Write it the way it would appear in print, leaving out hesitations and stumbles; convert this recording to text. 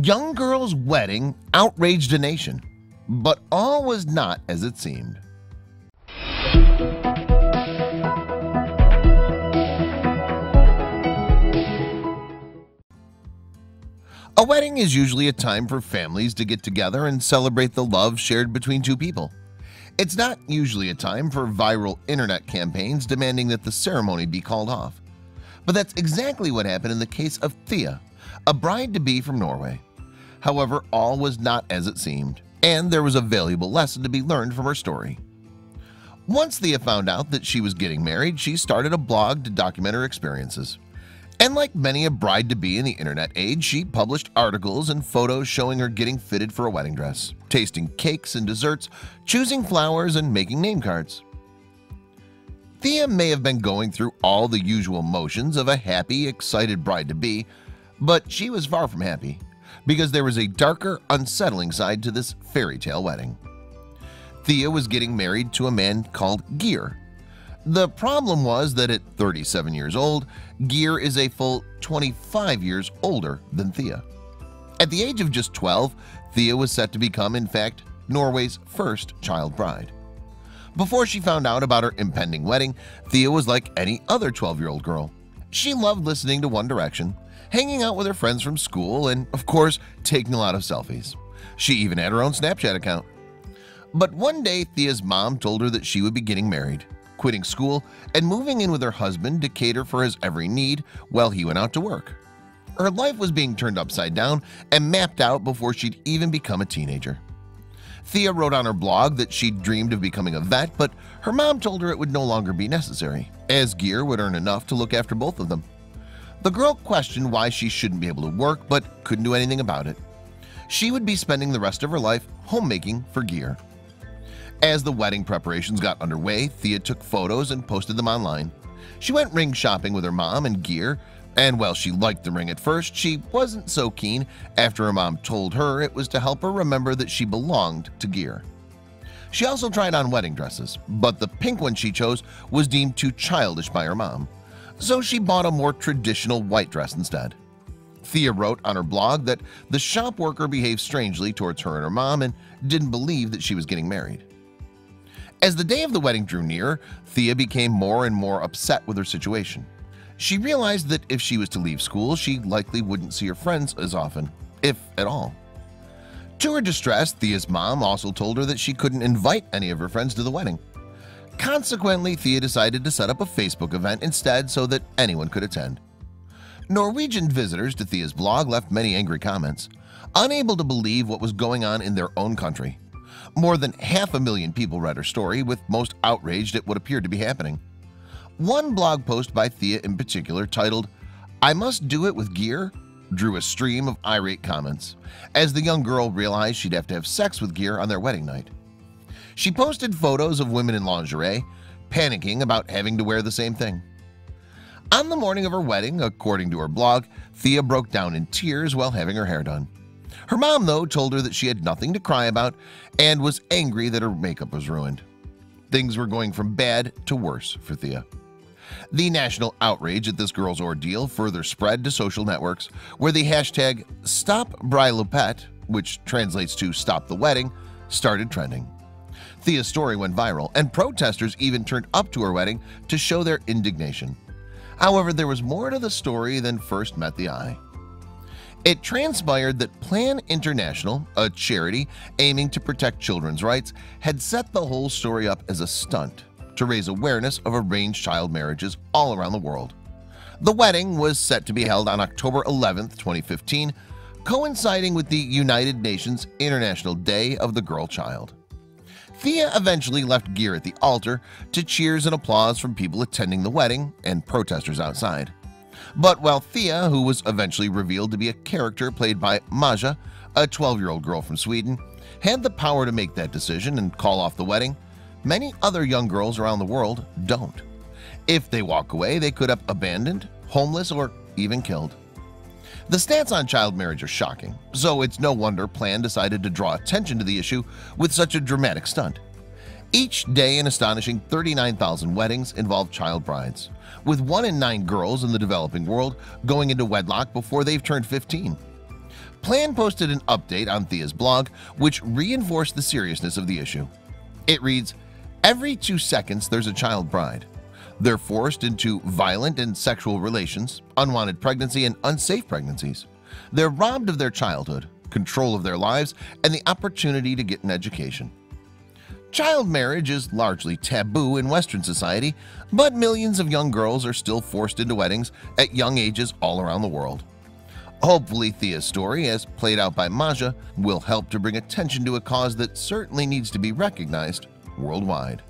Young girl's wedding outraged a nation, but all was not as it seemed. A wedding is usually a time for families to get together and celebrate the love shared between two people. It's not usually a time for viral internet campaigns demanding that the ceremony be called off. But that's exactly what happened in the case of Thea, a bride-to-be from Norway. However, all was not as it seemed, and there was a valuable lesson to be learned from her story. Once Thea found out that she was getting married, she started a blog to document her experiences. And like many a bride-to-be in the internet age, she published articles and photos showing her getting fitted for a wedding dress, tasting cakes and desserts, choosing flowers, and making name cards. Thea may have been going through all the usual motions of a happy, excited bride-to-be, but she was far from happy, because there was a darker, unsettling side to this fairy tale wedding. Thea was getting married to a man called Geir. The problem was that at 37 years old, Geir is a full 25 years older than Thea. At the age of just 12, Thea was set to become, in fact, Norway's first child bride. Before she found out about her impending wedding, Thea was like any other 12-year-old girl. She loved listening to One Direction, hanging out with her friends from school, and, of course, taking a lot of selfies. She even had her own Snapchat account. But one day, Thea's mom told her that she would be getting married, quitting school, and moving in with her husband to cater for his every need while he went out to work. Her life was being turned upside down and mapped out before she'd even become a teenager. Thea wrote on her blog that she'd dreamed of becoming a vet, but her mom told her it would no longer be necessary, as Geir would earn enough to look after both of them. The girl questioned why she shouldn't be able to work, but couldn't do anything about it. She would be spending the rest of her life homemaking for Geir. As the wedding preparations got underway, Thea took photos and posted them online. She went ring shopping with her mom and Geir, and while she liked the ring at first, she wasn't so keen after her mom told her it was to help her remember that she belonged to Geir. She also tried on wedding dresses, but the pink one she chose was deemed too childish by her mom, so she bought a more traditional white dress instead. Thea wrote on her blog that the shop worker behaved strangely towards her and her mom and didn't believe that she was getting married. As the day of the wedding drew near, Thea became more and more upset with her situation. She realized that if she was to leave school, she likely wouldn't see her friends as often, if at all. To her distress, Thea's mom also told her that she couldn't invite any of her friends to the wedding. Consequently, Thea decided to set up a Facebook event instead so that anyone could attend. Norwegian visitors to Thea's blog left many angry comments, unable to believe what was going on in their own country. More than 500,000 people read her story, with most outraged at what appeared to be happening. One blog post by Thea in particular, titled, "I Must Do It with Geir," drew a stream of irate comments, as the young girl realized she'd have to have sex with Geir on their wedding night. She posted photos of women in lingerie, panicking about having to wear the same thing. On the morning of her wedding, according to her blog, Thea broke down in tears while having her hair done. Her mom, though, told her that she had nothing to cry about and was angry that her makeup was ruined. Things were going from bad to worse for Thea. The national outrage at this girl's ordeal further spread to social networks, where the hashtag #StopBrideLopet, which translates to "Stop the Wedding," started trending. Thea's story went viral, and protesters even turned up to her wedding to show their indignation. However, there was more to the story than first met the eye. It transpired that Plan International, a charity aiming to protect children's rights, had set the whole story up as a stunt to raise awareness of arranged child marriages all around the world. The wedding was set to be held on October 11, 2015, coinciding with the United Nations International Day of the Girl Child. Thea eventually left Geir at the altar to cheers and applause from people attending the wedding and protesters outside. But while Thea, who was eventually revealed to be a character played by Maja, a 12-year-old girl from Sweden, had the power to make that decision and call off the wedding, many other young girls around the world don't. If they walk away, they could have abandoned, homeless, or even killed. The stats on child marriage are shocking, so it's no wonder Plan decided to draw attention to the issue with such a dramatic stunt. Each day, an astonishing 39,000 weddings involve child brides, with 1 in 9 girls in the developing world going into wedlock before they've turned 15. Plan posted an update on Thea's blog which reinforced the seriousness of the issue. It reads, "Every 2 seconds there's a child bride. They're forced into violent and sexual relations, unwanted pregnancy, and unsafe pregnancies. They're robbed of their childhood, control of their lives, and the opportunity to get an education." Child marriage is largely taboo in Western society, but millions of young girls are still forced into weddings at young ages all around the world. Hopefully Thea's story, as played out by Maja, will help to bring attention to a cause that certainly needs to be recognized worldwide.